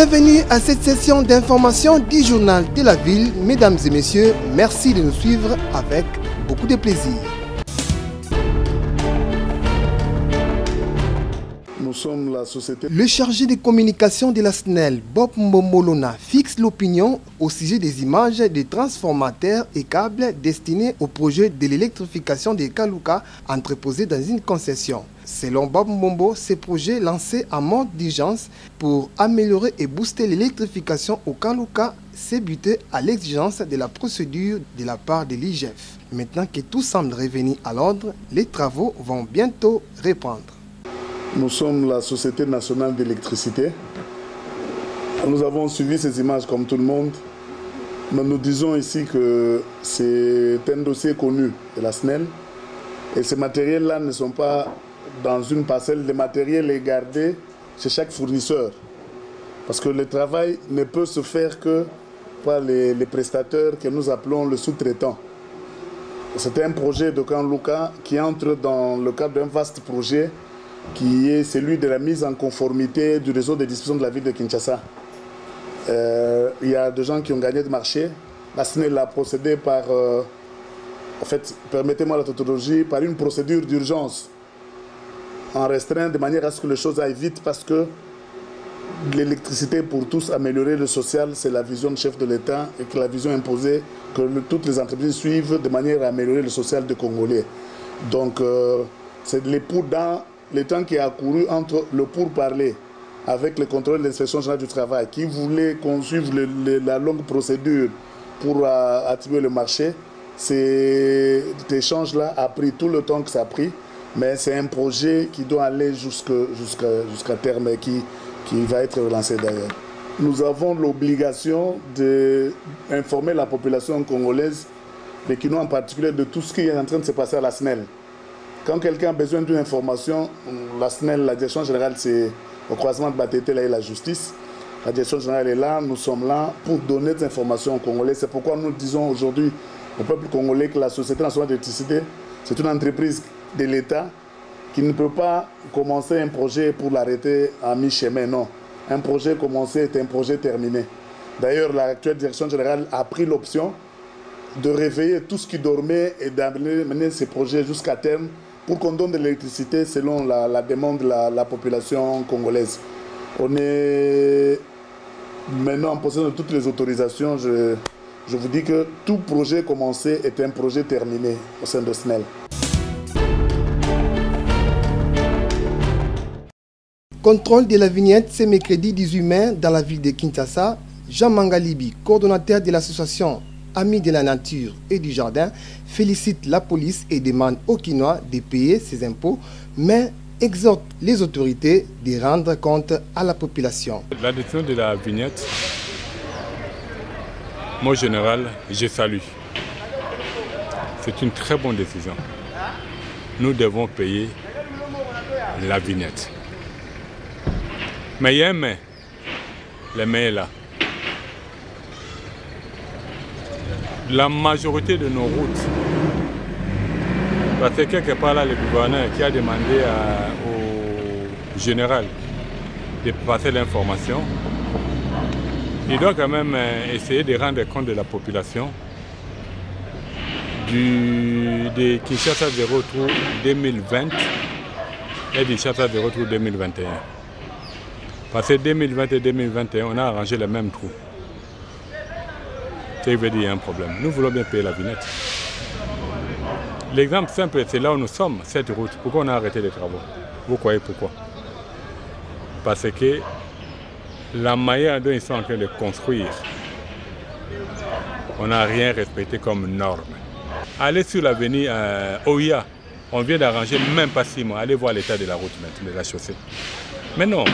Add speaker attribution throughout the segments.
Speaker 1: Bienvenue à cette session d'information du journal de la ville. Mesdames et messieurs, merci de nous suivre avec beaucoup de plaisir.
Speaker 2: Nous sommes la société.
Speaker 1: Le chargé de communication de la SNEL, Bob Mbomolona, fixe l'opinion au sujet des images des transformateurs et câbles destinés au projet de l'électrification des Kaluka entreposés dans une concession. Selon Bob Mbombo, ces projets lancés en mode d'urgence pour améliorer et booster l'électrification au Kaluka s'est buté à l'exigence de la procédure de la part de l'IGF. Maintenant que tout semble revenir à l'ordre, les travaux vont bientôt reprendre.
Speaker 2: Nous sommes la Société nationale d'électricité. Nous avons suivi ces images comme tout le monde. Mais nous disons ici que c'est un dossier connu de la SNEL. Et ces matériels-là ne sont pas dans une parcelle. Le matériel est gardé chez chaque fournisseur. Parce que le travail ne peut se faire que par les prestateurs que nous appelons le sous-traitant. C'est un projet de Kaluka qui entre dans le cadre d'un vaste projet qui est celui de la mise en conformité du réseau de distribution de la ville de Kinshasa. Il y a des gens qui ont gagné de marché. La SNEL a procédé par, en fait, permettez-moi la tautologie, par une procédure d'urgence en restreint de manière à ce que les choses aillent vite parce que l'électricité pour tous, améliorer le social, c'est la vision du chef de l'État et que la vision imposée que toutes les entreprises suivent de manière à améliorer le social des Congolais. Donc, c'est l'époux dans le temps qui a couru entre le pourparler avec le contrôle de l'inspection générale du travail qui voulait qu'on suive la longue procédure pour attribuer le marché. Cet échange-là a pris tout le temps que ça a pris, mais c'est un projet qui doit aller jusqu'à terme et qui va être relancé d'ailleurs. Nous avons l'obligation d'informer la population congolaise, mais qui nous en particulier, de tout ce qui est en train de se passer à la SNEL. Quand quelqu'un a besoin d'une information, la SNEL, la direction générale, c'est au croisement de Batete là, et la justice. La direction générale est là, nous sommes là pour donner des informations aux Congolais. C'est pourquoi nous disons aujourd'hui au peuple congolais que la Société nationale d'électricité, c'est une entreprise de l'État qui ne peut pas commencer un projet pour l'arrêter à mi-chemin, non. Un projet commencé est un projet terminé. D'ailleurs, l'actuelle direction générale a pris l'option de réveiller tout ce qui dormait et d'amener ces projets jusqu'à terme pour qu'on donne de l'électricité selon la demande de la population congolaise. On est maintenant en possession de toutes les autorisations. Je vous dis que tout projet commencé est un projet terminé au sein de SNEL.
Speaker 1: Contrôle de la vignette ce mercredi 18 mai dans la ville de Kinshasa. Jean Mangalibi, coordonnateur de l'association Amis de la Nature et du Jardin, félicite la police et demande aux Kinois de payer ses impôts, mais exhorte les autorités de rendre compte à la population.
Speaker 3: La décision de la vignette, moi, en général, je salue. C'est une très bonne décision. Nous devons payer la vignette. Mais il y a un mais. Le mais est là. La majorité de nos routes, parce que quelque part là, le gouverneur qui a demandé au général de passer l'information, il doit quand même essayer de rendre compte de la population de Kinshasa 03 2020 et de Kinshasa 03 2021. Parce que 2020 et 2021, on a arrangé les mêmes trous. Ça veut dire qu'il y a un problème. Nous voulons bien payer la vignette. L'exemple simple, c'est là où nous sommes, cette route. Pourquoi on a arrêté les travaux? Vous croyez pourquoi? Parce que la manière dont ils sont en train de construire, on n'a rien respecté comme norme. Allez sur l'avenue Oya, on vient d'arranger même pas 6 mois. Allez voir l'état de la route maintenant, de la chaussée. Mais non,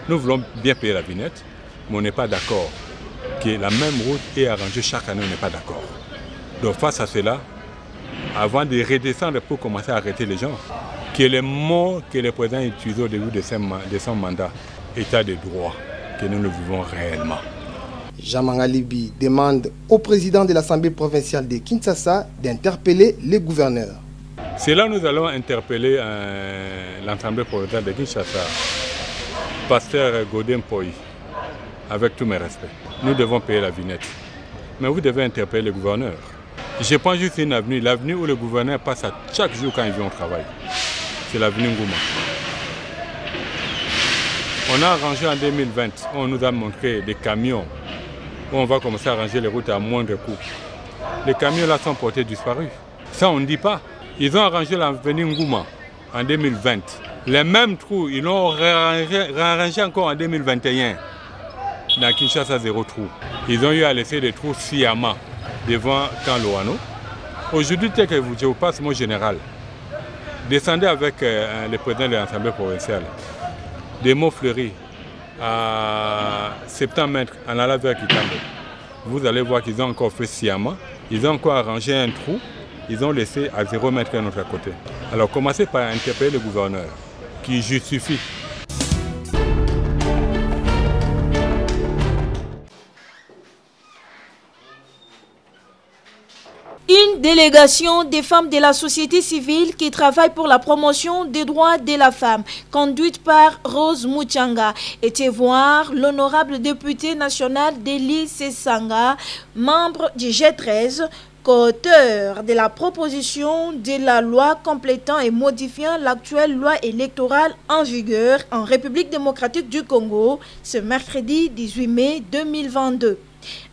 Speaker 3: nous voulons bien payer la vignette, mais on n'est pas d'accord que la même route est arrangée chaque année, on n'est pas d'accord. Donc face à cela, avant de redescendre pour commencer à arrêter les gens, que les mots que le président a utilisés au début de son mandat, état de droit, que nous le vivons réellement.
Speaker 1: Jean Mangalibi demande au président de l'Assemblée provinciale de Kinshasa d'interpeller les gouverneurs.
Speaker 3: C'est là que nous allons interpeller l'Assemblée provinciale de Kinshasa Pasteur Godin Poi, avec tous mes respects, nous devons payer la vignette. Mais vous devez interpeller le gouverneur. Je prends juste une avenue, l'avenue où le gouverneur passe à chaque jour quand il vient au travail. C'est l'avenue Ngouma. On a arrangé en 2020, on nous a montré des camions où on va commencer à arranger les routes à moindre coût. Les camions là sont portés disparus. Ça on ne dit pas. Ils ont arrangé l'avenue Ngouma en 2020. Les mêmes trous, ils l'ont réarrangé encore en 2021. Dans Kinshasa, 0 trou. Ils ont eu à laisser des trous sciemment devant Kanloano. Aujourd'hui, tel que je vous passe mon général, descendez avec le président de l'Assemblée provinciale, des mots fleuris à 70 mètres en allant vers Kitambo. Vous allez voir qu'ils ont encore fait sciemment. Ils ont encore arrangé un trou. Ils ont laissé à 0 mètre à notre côté. Alors commencez par interpeller le gouverneur qui justifie.
Speaker 4: Une délégation des femmes de la société civile qui travaille pour la promotion des droits de la femme, conduite par Rose Muchanga, était voir l'honorable député national Deli Sesanga, membre du G13, co-auteur de la proposition de la loi complétant et modifiant l'actuelle loi électorale en vigueur en République démocratique du Congo ce mercredi 18 mai 2022.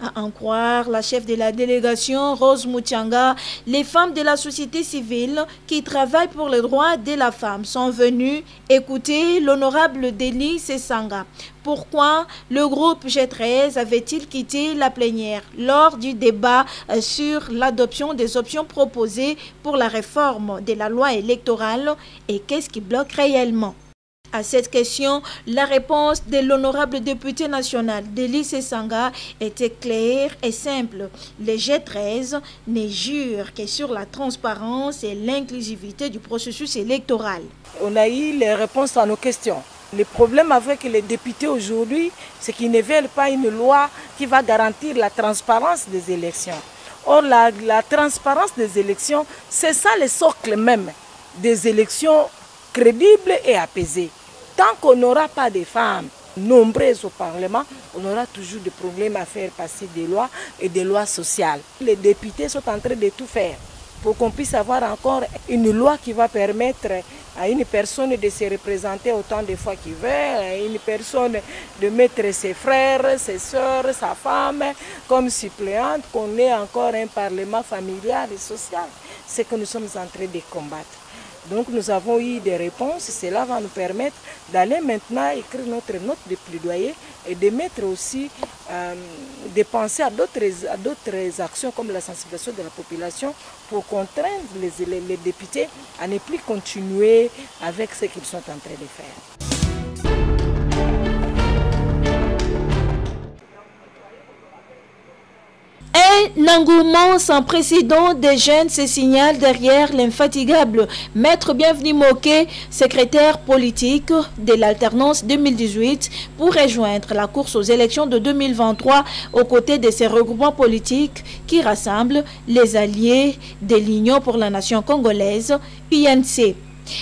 Speaker 4: À en croire la chef de la délégation Rose Muchanga, les femmes de la société civile qui travaillent pour les droits de la femme sont venues écouter l'honorable Deli Sesanga. Pourquoi le groupe G13 avait-il quitté la plénière lors du débat sur l'adoption des options proposées pour la réforme de la loi électorale et qu'est-ce qui bloque réellement? À cette question, la réponse de l'honorable député national Deli Sesanga était claire et simple. Les G13 ne jurent que sur la transparence et l'inclusivité du processus électoral.
Speaker 5: On a eu les réponses à nos questions. Le problème avec les députés aujourd'hui, c'est qu'ils ne veulent pas une loi qui va garantir la transparence des élections. Or, la transparence des élections, c'est ça le socle même des élections crédibles et apaisées. Tant qu'on n'aura pas de femmes nombreuses au Parlement, on aura toujours des problèmes à faire passer des lois et des lois sociales. Les députés sont en train de tout faire pour qu'on puisse avoir encore une loi qui va permettre à une personne de se représenter autant de fois qu'il veut, à une personne de mettre ses frères, ses soeurs, sa femme comme suppléante, qu'on ait encore un Parlement familial et social. C'est ce que nous sommes en train de combattre. Donc nous avons eu des réponses, cela va nous permettre d'aller maintenant écrire notre note de plaidoyer et de mettre aussi, de penser à d'autres actions comme la sensibilisation de la population pour contraindre les députés à ne plus continuer avec ce qu'ils sont en train de faire.
Speaker 4: Un engouement sans précédent des jeunes se signale derrière l'infatigable Maître Bienvenu Moké, secrétaire politique de l'alternance 2018, pour rejoindre la course aux élections de 2023 aux côtés de ces regroupements politiques qui rassemblent les alliés de l'Union pour la nation congolaise, UNC.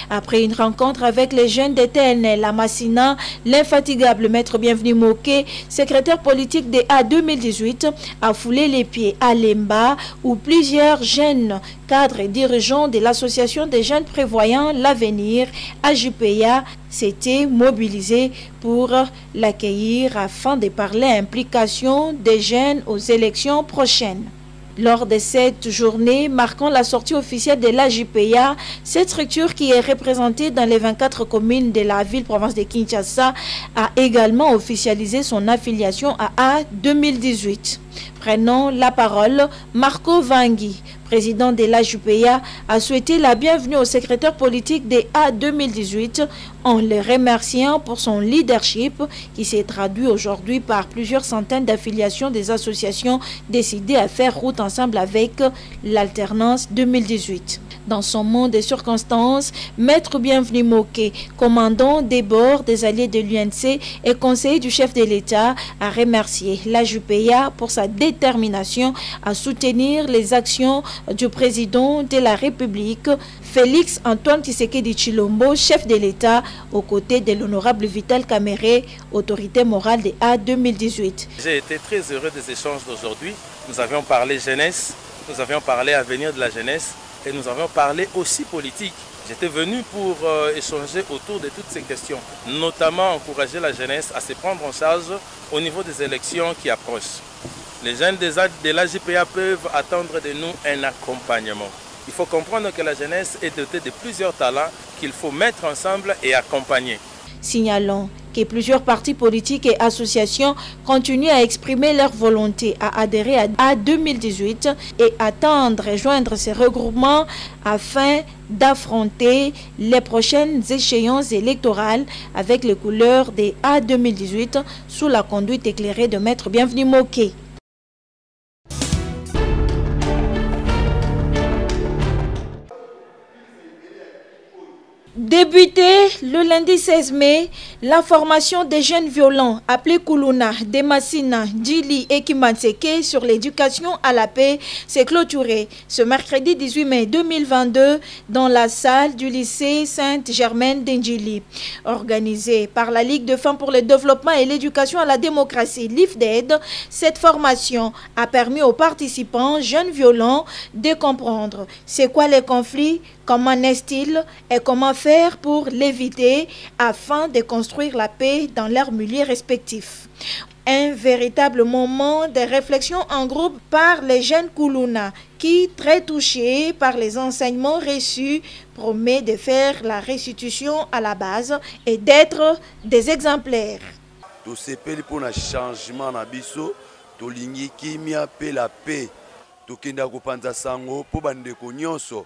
Speaker 4: Après une rencontre avec les jeunes de TNL à Massina, l'infatigable Maître Bienvenu Moké, secrétaire politique des A 2018, a foulé les pieds à Lemba où plusieurs jeunes cadres et dirigeants de l'association des jeunes prévoyant l'avenir, AJPA, s'étaient mobilisés pour l'accueillir afin de parler implication des jeunes aux élections prochaines. Lors de cette journée marquant la sortie officielle de l'AJPA, cette structure qui est représentée dans les 24 communes de la ville-province de Kinshasa a également officialisé son affiliation à A 2018. Prenant la parole, Marco Vangui, président de l'AJPA, a souhaité la bienvenue au secrétaire politique des A 2018 en le remerciant pour son leadership qui s'est traduit aujourd'hui par plusieurs centaines d'affiliations des associations décidées à faire route ensemble avec l'alternance 2018. Dans son monde et circonstances, Maître Bienvenu Moké, commandant des bords des alliés de l'UNC et conseiller du chef de l'État, a remercié la JPA pour sa détermination à soutenir les actions du président de la République, Félix Antoine Tshisekedi Tshilombo, chef de l'État, aux côtés de l'honorable Vital Kamerhe, autorité morale des A 2018.
Speaker 6: J'ai été très heureux des échanges d'aujourd'hui. Nous avions parlé jeunesse, nous avions parlé avenir de la jeunesse et nous avions parlé aussi politique. J'étais venu pour échanger autour de toutes ces questions, notamment encourager la jeunesse à se prendre en charge au niveau des élections qui approchent. Les jeunes de la JPA peuvent attendre de nous un accompagnement. Il faut comprendre que la jeunesse est dotée de plusieurs talents qu'il faut mettre ensemble et accompagner.
Speaker 4: Signalons que plusieurs partis politiques et associations continuent à exprimer leur volonté à adhérer à 2018 et attendre rejoindre ces regroupements afin d'affronter les prochaines échéances électorales avec les couleurs des A 2018 sous la conduite éclairée de Maître Bienvenu Moké. Débuté le lundi 16 mai, la formation des jeunes violents appelés Kuluna, Demassina, Djili et Kimanseke sur l'éducation à la paix s'est clôturée ce mercredi 18 mai 2022 dans la salle du lycée Sainte-Germaine d'Ndjili. Organisée par la Ligue de femmes pour le développement et l'éducation à la démocratie, l'IFDED, cette formation a permis aux participants jeunes violents de comprendre c'est quoi les conflits, comment naissent-ils et comment faire pour l'éviter afin de construire la paix dans leurs milieux respectifs. Un véritable moment de réflexion en groupe par les jeunes Kuluna qui, très touchés par les enseignements reçus, promet de faire la restitution à la base et d'être des exemplaires.
Speaker 7: Tout sepeli pour un changement na biso, to lingi kimia pe la paix, to kenda ko panza sango po bande ko nyonso.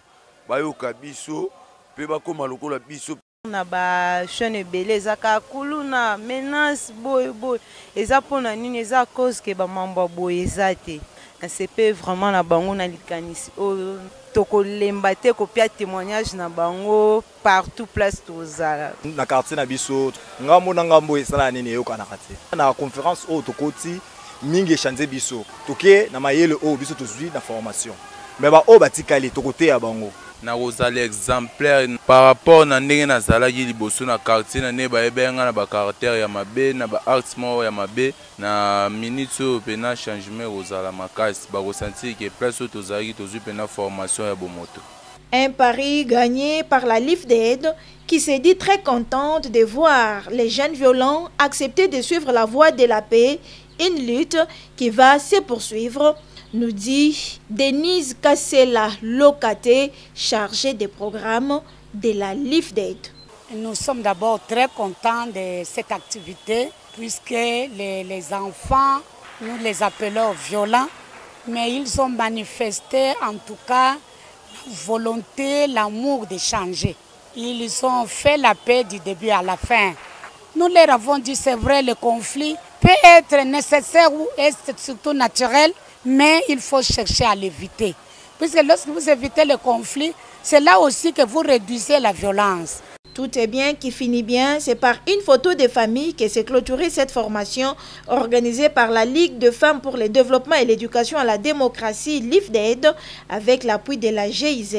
Speaker 7: Bayoka biso pe bakoma lokola biso
Speaker 8: na ba jeune belé ezaka Kuluna menace boy eza pona nini eza cause que ba mamba boy ezate c'est vraiment na bango na likanisi o tokolemba te ko pia témoignage na bango partout place tozala
Speaker 9: na quartier na biso ngambo na ngambo esala nini yoka na quartier na conférence o tokoti mingi chanze biso toke na mayele o biso tozwi na formation mais ba o batikali tokote ya bango
Speaker 6: na ozali exemplaire par rapport na ndenge nazalaki liboso na quartier na ne bayebenga na ba caractère ya mabe na ba arts mo ya mabe na minutes oyo pena changement ozala makasi ba ressentir que place tozalaki tozwi pena formation ya bomoto.
Speaker 4: Un pari gagné par la LIFDED qui s'est dit très contente de voir les jeunes violents accepter de suivre la voie de la paix, une lutte qui va se poursuivre, nous dit Denise Kassela Lokate, chargée des programmes de la LIFDED.
Speaker 10: Nous sommes d'abord très contents de cette activité puisque les enfants, nous les appelons violents, mais ils ont manifesté en tout cas la volonté, l'amour de changer. Ils ont fait la paix du début à la fin. Nous leur avons dit c'est vrai, le conflit peut être nécessaire ou est surtout naturel, mais il faut chercher à l'éviter. Puisque lorsque vous évitez le conflit, c'est là aussi que vous réduisez la violence.
Speaker 4: Tout est bien qui finit bien. C'est par une photo de famille que s'est clôturée cette formation organisée par la Ligue de femmes pour le développement et l'éducation à la démocratie, l'IFDED, avec l'appui de la GIZ,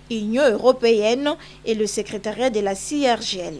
Speaker 4: Union européenne et le secrétariat de la CIRGL.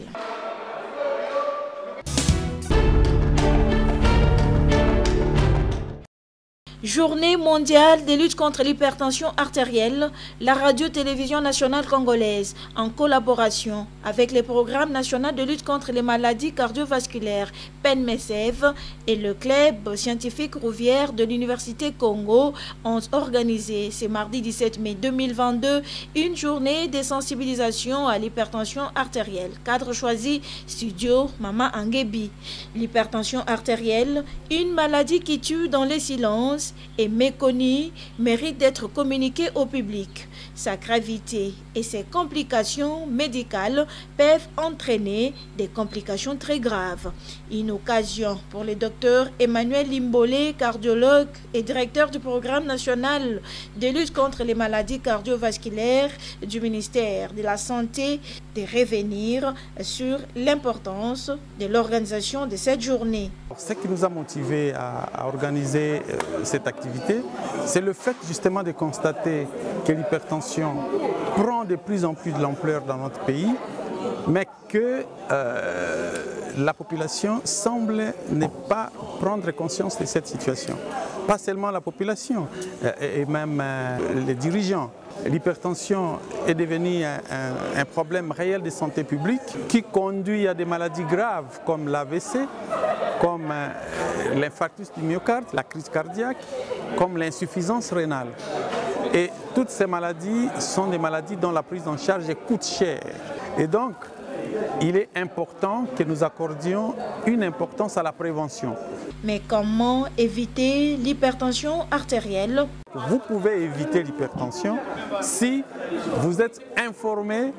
Speaker 4: Journée mondiale de lutte contre l'hypertension artérielle, la radio-télévision nationale congolaise, en collaboration avec le programme national de lutte contre les maladies cardiovasculaires PENMESEV et le club scientifique Rouvière de l'Université Congo, ont organisé ce mardi 17 mai 2022 une journée de sensibilisation à l'hypertension artérielle. Cadre choisi, studio Mama Angebi. L'hypertension artérielle, une maladie qui tue dans le silence, crainte et méconnue mérite d'être communiquée au public. Sa gravité et ses complications médicales peuvent entraîner des complications très graves. Une occasion pour le docteur Emmanuel Limbolé, cardiologue et directeur du programme national de lutte contre les maladies cardiovasculaires du ministère de la Santé, de revenir sur l'importance de l'organisation de cette journée.
Speaker 11: Ce qui nous a motivés à organiser cette activité, c'est le fait justement de constater que l'hypertension prend de plus en plus de l'ampleur dans notre pays, mais que la population semble ne pas prendre conscience de cette situation. Pas seulement la population, et même les dirigeants. L'hypertension est devenue un problème réel de santé publique qui conduit à des maladies graves comme l'AVC, comme l'infarctus du myocarde, la crise cardiaque, comme l'insuffisance rénale. Et toutes ces maladies sont des maladies dont la prise en charge coûte cher. Et donc, il est important que nous accordions une importance à la prévention.
Speaker 4: Mais comment éviter l'hypertension artérielle?
Speaker 11: Vous pouvez éviter l'hypertension si vous êtes informé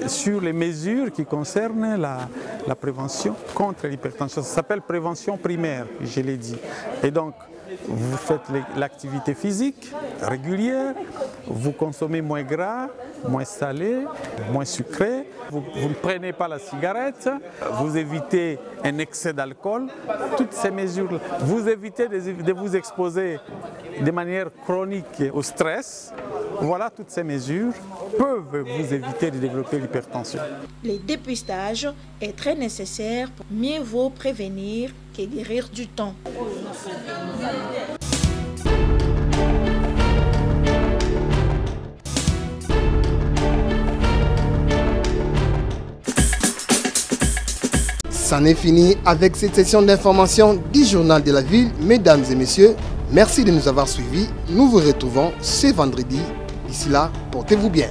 Speaker 11: sur les mesures qui concernent la prévention contre l'hypertension. Ça s'appelle prévention primaire, je l'ai dit. Et donc, vous faites l'activité physique régulière, vous consommez moins gras, moins salé, moins sucré, vous ne prenez pas la cigarette, vous évitez un excès d'alcool, toutes ces mesures, vous évitez de vous exposer de manière chronique au stress. Voilà, toutes ces mesures peuvent vous éviter de développer l'hypertension.
Speaker 4: Le dépistage est très nécessaire pour mieux vaut prévenir que guérir du temps.
Speaker 1: C'en est fini avec cette session d'information du Journal de la Ville. Mesdames et messieurs, merci de nous avoir suivis. Nous vous retrouvons ce vendredi. D'ici là, portez-vous bien.